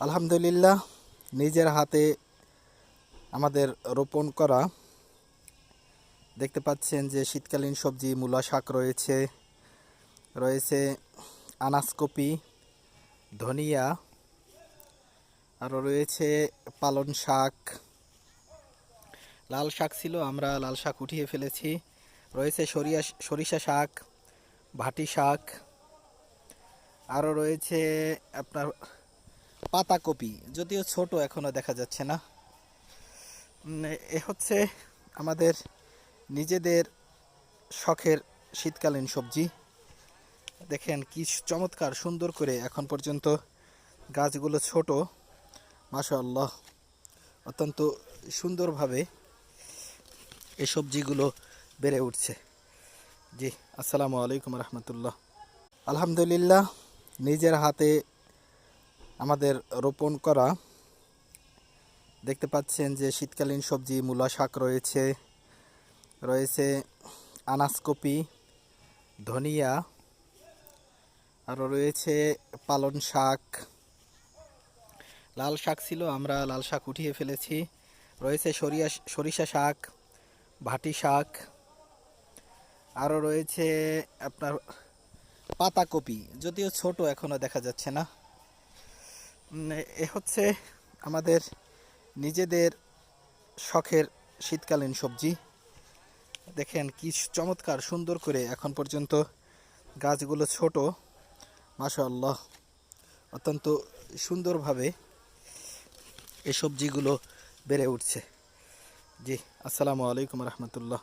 আলহামদুলিল্লাহ, নিজের হাতে আমাদের রোপণ করা দেখতে পাচ্ছেন যে শীতকালীন সবজি মূলা শাক রয়েছে আনাসকপি, ধনিয়া, আরও রয়েছে পালং শাক। লাল শাক ছিল, আমরা লাল শাক উঠিয়ে ফেলেছি। রয়েছে সরিষা শাক, ভাটি শাক, আরও রয়েছে আপনার পাতাকপি, যদিও ছোট এখনো দেখা যাচ্ছে না। এ হচ্ছে আমাদের নিজেদের শখের শীতকালীন সবজি। দেখেন কি চমৎকার সুন্দর করে এখন পর্যন্ত গাছগুলো ছোট, মাশাআল্লাহ, অত্যন্ত সুন্দরভাবে এই সবজিগুলো বেড়ে উঠছে। জি, আসসালামু আলাইকুম রহমতুল্লাহ। আলহামদুলিল্লাহ, নিজের হাতে আমাদের রোপণ করা দেখতে পাচ্ছেন যে শীতকালীন সবজি মূলা শাক রয়েছে আনাসকপি, ধনিয়া, আরও রয়েছে পালং শাক। লাল শাক ছিল, আমরা লাল শাক উঠিয়ে ফেলেছি। রয়েছে সরিষা শাক, ভাটি শাক, আরও রয়েছে আপনার পাতাকপি, যদিও ছোট এখনো দেখা যাচ্ছে না। এ হচ্ছে আমাদের নিজেদের শখের শীতকালীন সবজি। দেখেন কি চমৎকার সুন্দর করে এখন পর্যন্ত গাছগুলো ছোট, মাশাআল্লাহ, অত্যন্ত সুন্দরভাবে এই সবজিগুলো বেড়ে উঠছে। জি, আসসালামু আলাইকুম রহমতুল্লাহ।